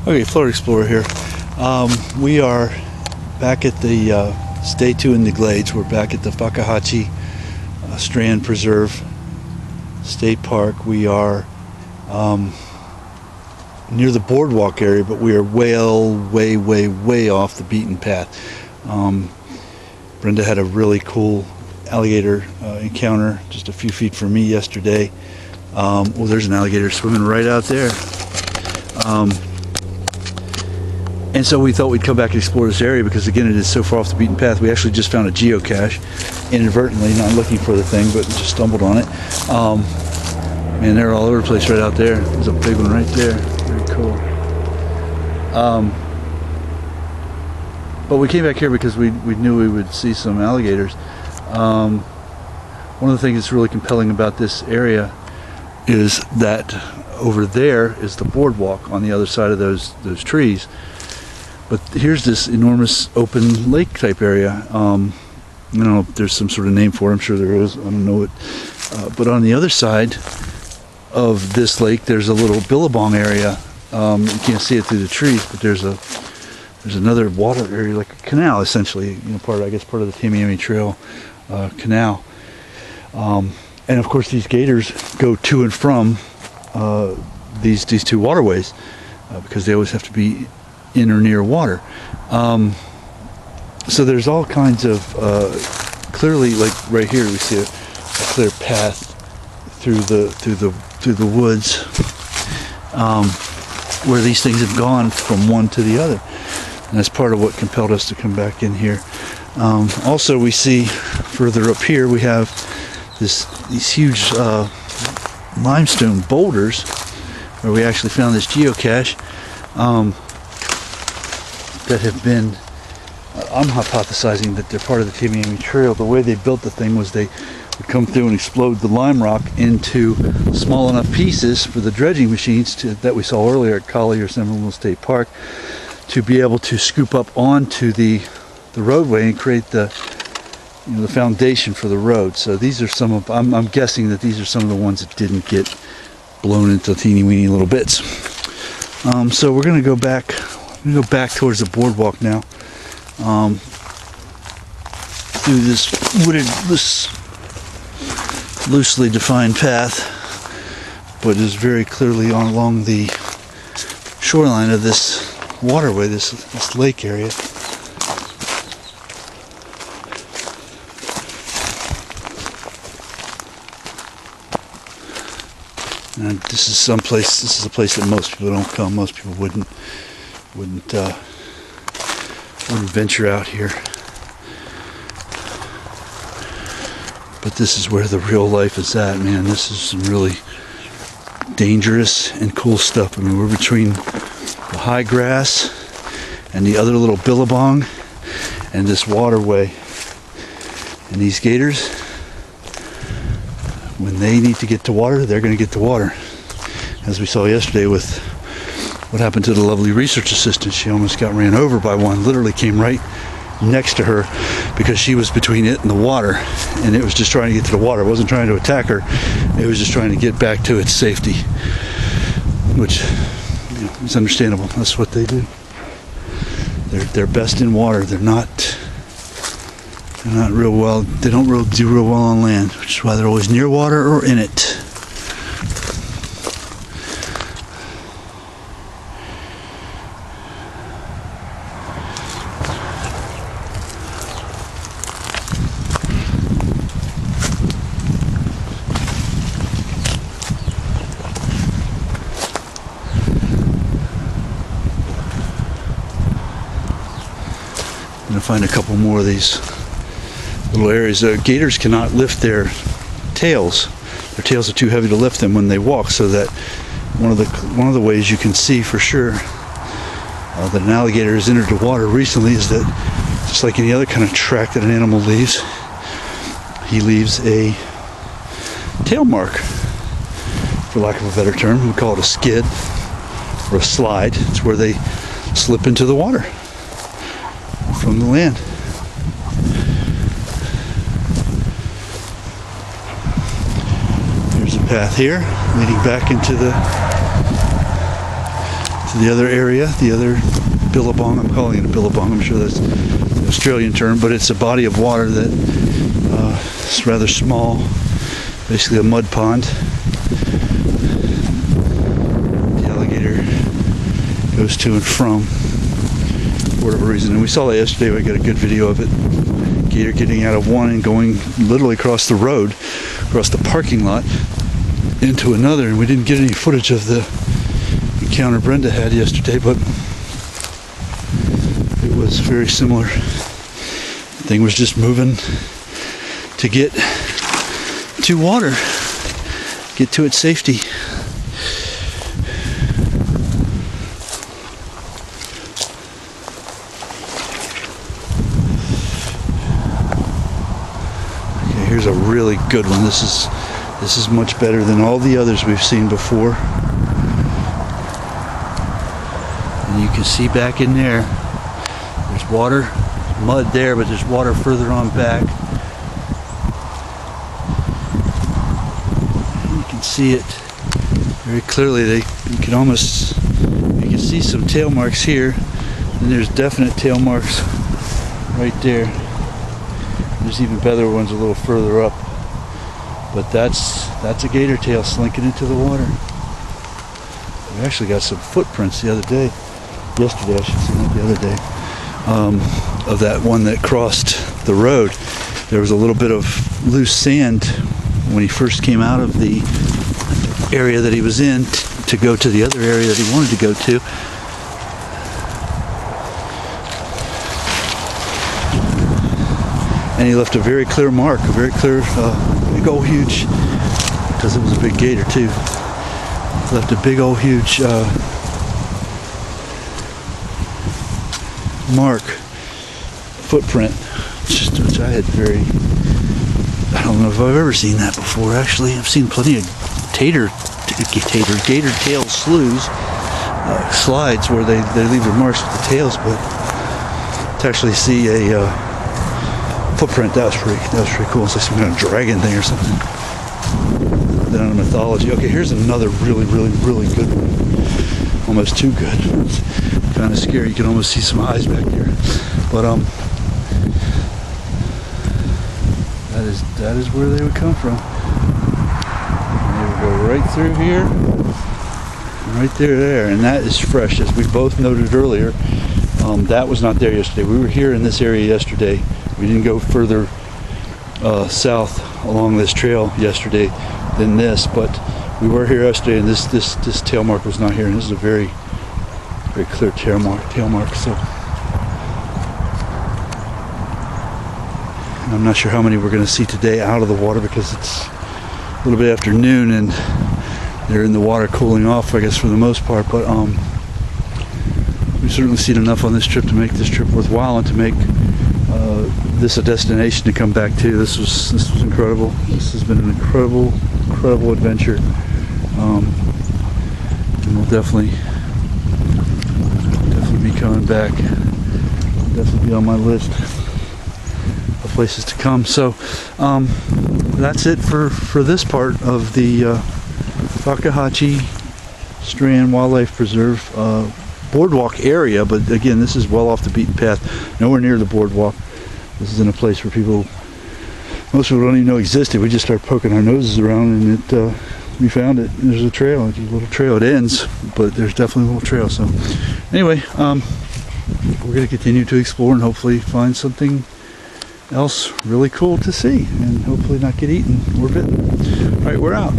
Okay, Florida Explorer here. We are back at the Stay Tuned in the Glades. We're back at the Fakahatchee Strand Preserve State Park. We are near the Boardwalk area, but we are way off the beaten path. Brenda had a really cool alligator encounter just a few feet from me yesterday. Well, there's an alligator swimming right out there. And so we thought we'd come back and explore this area because, again, it is so far off the beaten path. We actually just found a geocache inadvertently, not looking for the thing, but just stumbled on it. Man, they're all over the place right out there. There's a big one right there. Very cool. But we came back here because we knew we would see some alligators. One of the things that's really compelling about this area is that over there is the boardwalk on the other side of those trees. But here's this enormous open lake type area. I don't know if there's some sort of name for it. I'm sure there is. I don't know it. But on the other side of this lake, there's a little billabong area. You can't see it through the trees, but there's another water area, like a canal, essentially. Part of the Tamiami Trail canal. And of course, these gators go to and from these two waterways because they always have to be in or near water. So there's all kinds of clearly, like right here, we see a clear path through the woods where these things have gone from one to the other, and that's part of what compelled us to come back in here. Also, we see further up here we have these huge limestone boulders where we actually found this geocache that have been, I'm hypothesizing that they're part of the Tamiami Trail. The way they built the thing was they would come through and explode the lime rock into small enough pieces for the dredging machines that we saw earlier at Collier Seminole State Park to be able to scoop up onto the roadway and create the foundation for the road. So these are some of, I'm guessing that these are some of the ones that didn't get blown into teeny weeny little bits. So we're going to go back towards the boardwalk now, through this wooded, loosely defined path, but is very clearly along the shoreline of this waterway, this lake area. And this is a place that most people don't come. Most people wouldn't venture out here. But this is where the real life is at, man. This is some really dangerous and cool stuff. I mean, we're between the high grass and the other little billabong and this waterway. And these gators, when they need to get to water, they're going to get to water. As we saw yesterday with what happened to the lovely research assistant. She almost got ran over by one, literally came right next to her because she was between it and the water, and it was just trying to get to the water. It wasn't trying to attack her, it was just trying to get back to its safety, which is understandable. That's what they do. They're best in water. They're not real well, they don't do real well on land, which is why they're always near water or in it. I'm going to find a couple more of these little areas. Gators cannot lift their tails. Their tails are too heavy to lift them when they walk, so that one of the ways you can see for sure that an alligator has entered the water recently is that, just like any other kind of track that an animal leaves, he leaves a tail mark, for lack of a better term. We call it a skid or a slide. It's where they slip into the water from the land. There's a path here leading back into the to the other area, the other billabong. I'm calling it a billabong. I'm sure that's an Australian term, but it's a body of water that is rather small, basically a mud pond. The alligator goes to and from for whatever reason, and we saw that yesterday. We got a good video of it. Gator getting out of one and going literally across the road, across the parking lot, into another, and we didn't get any footage of the encounter Brenda had yesterday, but it was very similar. The thing was just moving to get to water, get to its safety. Okay, here's a really good one. This is much better than all the others we've seen before. And you can see back in there, there's water, mud there, but there's water further on back. You can see it very clearly. You can see some tail marks here, and there's definite tail marks right there. There's even better ones a little further up. But that's a gator tail slinking into the water. We actually got some footprints yesterday, I should say, not the other day, of that one that crossed the road. There was a little bit of loose sand when he first came out of the area that he was in to go to the other area that he wanted to go to. And he left a very clear mark, a very clear, big old huge, because it was a big gator too. Left a big old huge mark, footprint, which I don't know if I've ever seen that before. Actually, I've seen plenty of gator tail slides where they leave their marks with the tails, but to actually see a footprint, that was pretty cool. It's like some kind of dragon thing or something. Then on mythology. Okay, here's another really good one. Almost too good. It's kind of scary. You can almost see some eyes back there. But that is where they would come from. And they would go right through here, right there, and that is fresh, as we both noted earlier. That was not there yesterday. We were here in this area yesterday. We didn't go further south along this trail yesterday than this, but we were here yesterday, and this tail mark was not here, and this is a very clear tail mark. So I'm not sure how many we're going to see today out of the water, because it's a little bit after noon and they're in the water cooling off, I guess, for the most part. But we've certainly seen enough on this trip to make this trip worthwhile and to make this a destination to come back to. This was incredible. This has been an incredible adventure, and we'll definitely be coming back. Definitely be on my list of places to come. So that's it for this part of the Fakahatchee Strand Wildlife Preserve boardwalk area. But again, this is well off the beaten path, nowhere near the boardwalk. This is in a place where most people don't even know existed. We just start poking our noses around, and we found it. There's a trail, a little trail. It ends, but there's definitely a little trail. So anyway, we're going to continue to explore and hopefully find something else really cool to see, and hopefully not get eaten or bitten. All right, we're out.